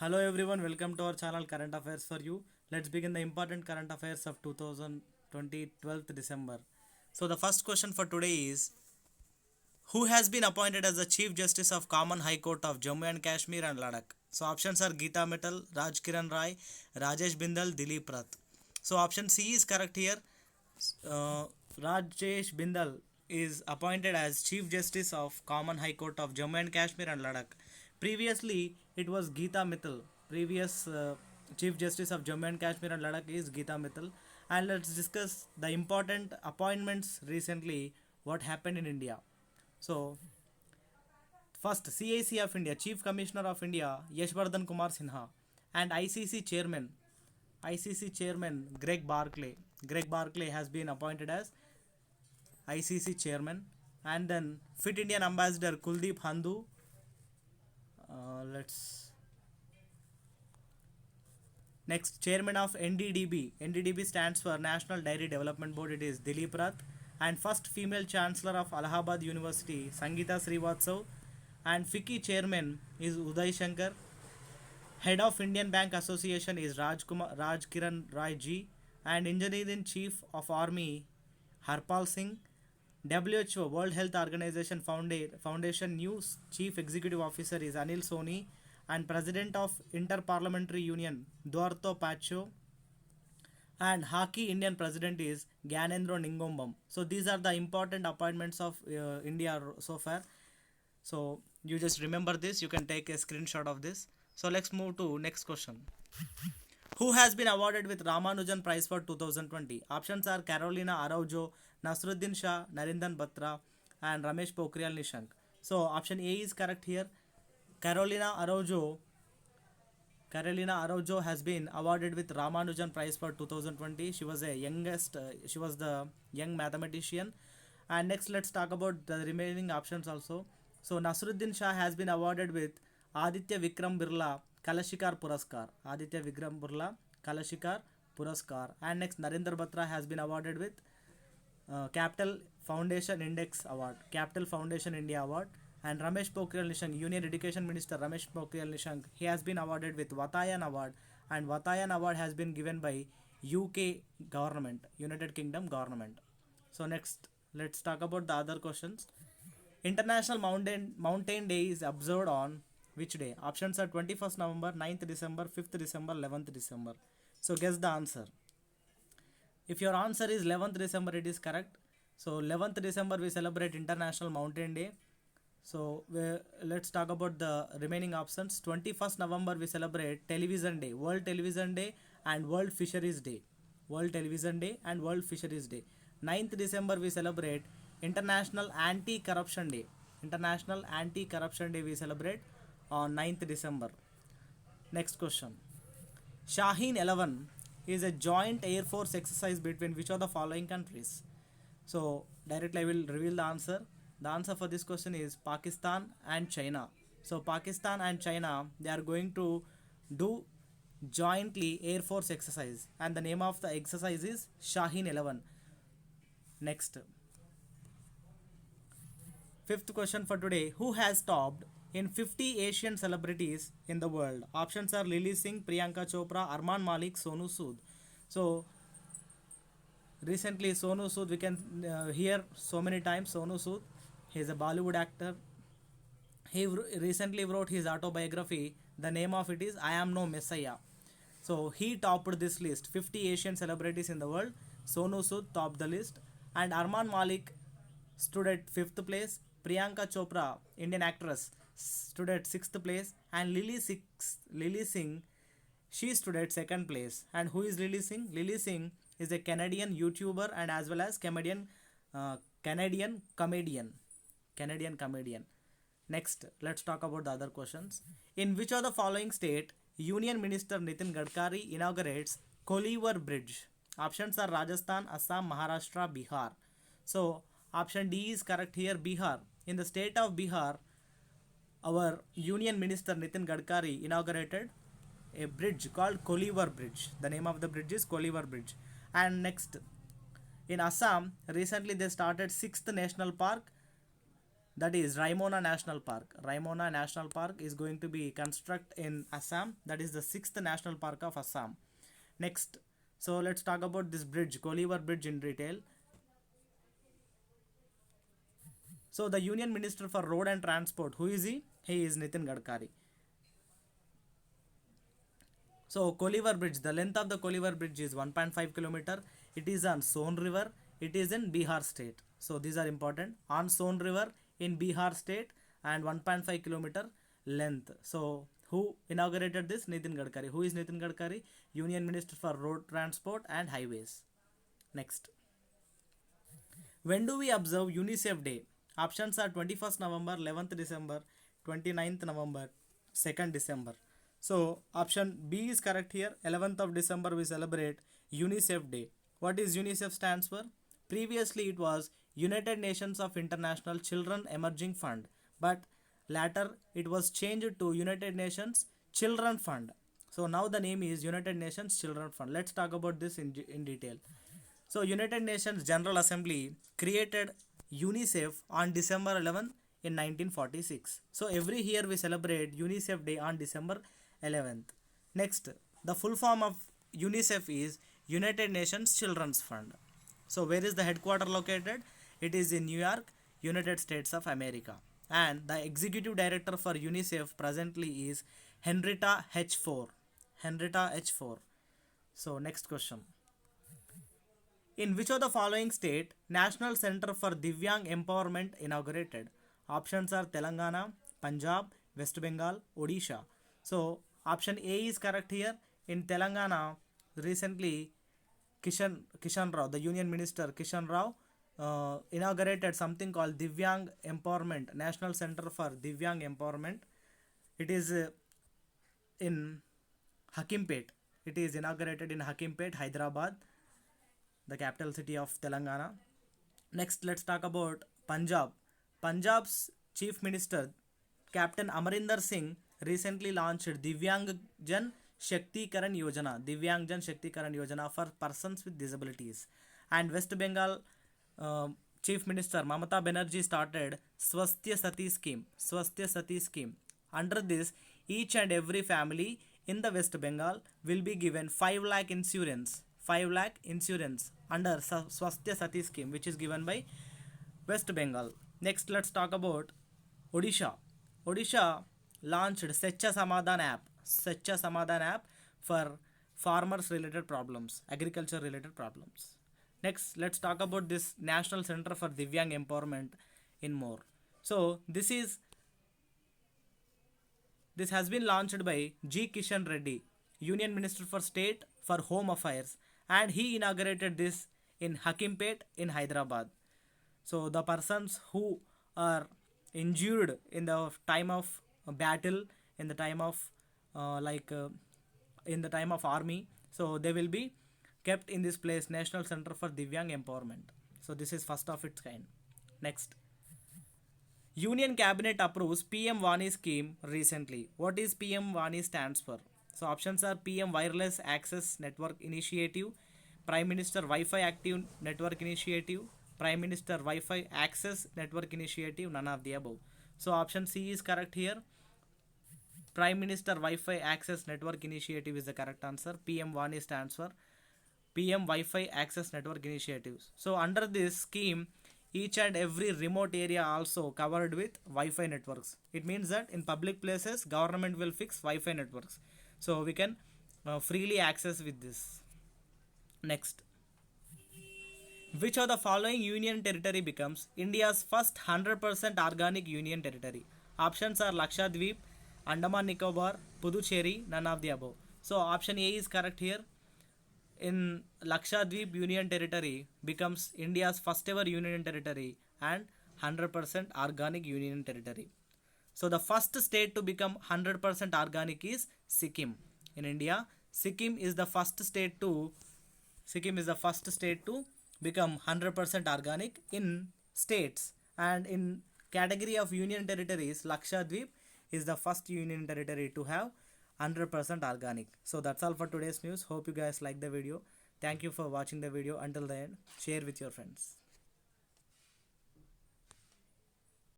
Hello everyone, welcome to our channel Current Affairs for You. Let's begin the important current affairs of 2020 12th December. So the first question for today is, who has been appointed as the Chief Justice of Common High Court of Jammu and Kashmir and Ladakh? So options are Geeta Mittal, Raj Kiran Rai, Rajesh Bindal, Dilip Rath. So option C is correct here. uh, Rajesh Bindal is appointed as Chief Justice of Common High Court of Jammu and Kashmir and Ladakh. Previously, it was Geeta Mittal. Previous Chief Justice of Jammu and Kashmir and Ladakh is Geeta Mittal. And let's discuss the important appointments recently, what happened in India. So, first, CIC of India, Chief Commissioner of India, Yashvardhan Kumar Sinha, and ICC Chairman Greg Barclay. Greg Barclay has been appointed as ICC Chairman, and then Fit Indian Ambassador Kuldeep Handhu. Let's Next, Chairman of NDDB. NDDB stands for National Dairy Development Board. It is Dilip Rath, and first female Chancellor of Allahabad University, Sangeeta Srivatsav, and FICCI Chairman is Uday Shankar. Head of Indian Bank Association is Raj Kiran Rai Ji, and Engineer in Chief of Army Harpal Singh. WHO World Health Organization Foundation new Chief Executive Officer is Anil Soni, and President of Inter-Parliamentary Union Duarto Pacho, and Hockey Indian President is Gyanendra Ningombam. So these are the important appointments of India so far. So you just remember this, you can take a screenshot of this. So let's move to next question. Who has been awarded with Ramanujan Prize for 2020? Options are Carolina Araujo, Nasruddin Shah, Narendran Batra, and Ramesh Pokhriyal Nishank. So option A is correct here. Carolina Araujo has been awarded with Ramanujan Prize for 2020. She was she was the young mathematician. And next, let's talk about the remaining options also. So Nasruddin Shah has been awarded with Aditya Vikram Birla Kalashikar Puraskar. Aditya Vikram Birla Kalashikar Puraskar. And next, Narendra Batra has been awarded with Capital Foundation Index Award, Capital Foundation India Award. And Ramesh Pokhriyal Nishank, Union Education Minister Ramesh Pokhriyal Nishank, he has been awarded with Vatayan Award, and Vatayan Award has been given by UK government, United Kingdom government. So next, let's talk about the other questions. International Mountain Day is observed on which day? Options are 21st November, 9th December, 5th December, 11th December. So guess the answer. If your answer is 11th December, it is correct. So 11th December we celebrate International Mountain Day. So let's talk about the remaining options. 21st November we celebrate Television Day, World Television Day, and World Fisheries Day. World Television Day and World Fisheries Day. 9th December we celebrate International Anti-Corruption Day. International Anti-Corruption Day we celebrate on 9th December. Next question. Shaheen 11 is a joint Air Force exercise between which of the following countries? So directly I will reveal the answer. The answer for this question is Pakistan and China. So Pakistan and China, they are going to do jointly Air Force exercise, and the name of the exercise is Shaheen 11. Next, fifth question for today. Who has topped in 50 Asian celebrities in the world? Options are Lily Singh, Priyanka Chopra, Arman Malik, Sonu Sood. So recently Sonu Sood, we can hear so many times Sonu Sood. He is a Bollywood actor. He recently wrote his autobiography. The name of it is I Am No Messiah. So he topped this list. 50 Asian celebrities in the world. Sonu Sood topped the list. And Arman Malik stood at 5th place. Priyanka Chopra, Indian actress, stood at 6th place. And Lily Singh, she stood at 2nd place. And who is Lily Singh? Lily Singh is a Canadian YouTuber and as well as Canadian comedian. Next, let's talk about the other questions. In which of the following state Union Minister Nitin Gadkari inaugurates Kolivar Bridge? Options are Rajasthan, Assam, Maharashtra, Bihar. So option D is correct here, Bihar. In the state of Bihar, our Union Minister Nitin Gadkari inaugurated a bridge called Kolivar Bridge. The name of the bridge is Kolivar Bridge. And next, in Assam, recently they started 6th National Park, that is Raimona National Park. Raimona National Park is going to be constructed in Assam. That is the 6th national park of Assam. Next, so let's talk about this bridge, Kolivar Bridge, in detail. So the Union Minister for Road and Transport, who is he? He is Nitin Gadkari. So Kolivar Bridge, the length of the Kolivar Bridge is 1.5 kilometer. It is on Son River. It is in Bihar state. So these are important. On Son River in Bihar state and 1.5 kilometer length. So who inaugurated this? Nitin Gadkari. Who is Nitin Gadkari? Union Minister for Road Transport and Highways. Next. When do we observe UNICEF Day? Options are 21st November, 11th December, 29th November, 2nd December. So option B is correct here. 11th of December we celebrate UNICEF Day. What is UNICEF stands for? Previously it was United Nations of International Children Emerging Fund, but later it was changed to United Nations Children Fund. So now the name is United Nations Children Fund. Let's talk about this in detail. So United Nations General Assembly created UNICEF on December 11th in 1946. So every year we celebrate UNICEF Day on December 11th. Next, the full form of UNICEF is United Nations Children's Fund. So where is the headquarter located? It is in New York, United States of America. And the executive director for UNICEF presently is Henrietta H. Fore. Henrietta H. Fore. So next question. In which of the following state National Center for Divyang Empowerment inaugurated? Options are Telangana, Punjab, West Bengal, Odisha. So option A is correct here. In Telangana, recently Kishan Rao, the Union Minister Kishan Rao, inaugurated something called Divyang Empowerment, National Center for Divyang Empowerment. It is in Hakimpet. It is inaugurated in Hakimpet, Hyderabad, the capital city of Telangana. Next, let's talk about Punjab. Punjab's Chief Minister Captain Amarinder Singh recently launched Divyangjan Shakti Karan Yojana, Divyangjan Shakti Karan Yojana for persons with disabilities. And West Bengal Chief Minister Mamata Banerjee started Swasthya Sati scheme. Swasthya Sati scheme. Under this, each and every family in the West Bengal will be given 5 lakh insurance. 5 lakh insurance under Swasthya Sati scheme, which is given by West Bengal. Next, let's talk about Odisha. Odisha launched Secha Samadhan app. Secha Samadhan app for farmers related problems, agriculture related problems. Next, let's talk about this National Center for Divyang Empowerment in more. So this has been launched by G. Kishan Reddy, Union Minister for State for Home Affairs, and he inaugurated this in Hakimpet in Hyderabad. So the persons who are injured in the time of battle, in the time of in the time of army, so they will be kept in this place, National Center for Divyang Empowerment. So this is first of its kind. Next, Union Cabinet approves PM Vani scheme recently. What is PM Vani stands for? So options are PM Wireless Access Network Initiative, Prime Minister Wi-Fi Active Network Initiative, Prime Minister Wi-Fi Access Network Initiative, none of the above. So option C is correct here. Prime Minister Wi-Fi Access Network Initiative is the correct answer. PM Vani stands for PM Wi-Fi Access Network Initiatives. So under this scheme, each and every remote area also covered with Wi-Fi networks. It means that in public places, government will fix Wi-Fi networks. So we can freely access with this. Next, which of the following union territory becomes India's first 100% organic union territory? Options are Lakshadweep, Andaman Nicobar, Puducherry, none of the above. So option A is correct here. In Lakshadweep Union Territory becomes India's first ever union territory and 100% organic union territory. So the first state to become 100% organic is Sikkim in India. Sikkim is the first state to become 100% organic in states, and in category of union territories, Lakshadweep is the first union territory to have 100% organic. So that's all for today's news. Hope you guys like the video. Thank you for watching the video until the end. Share with your friends.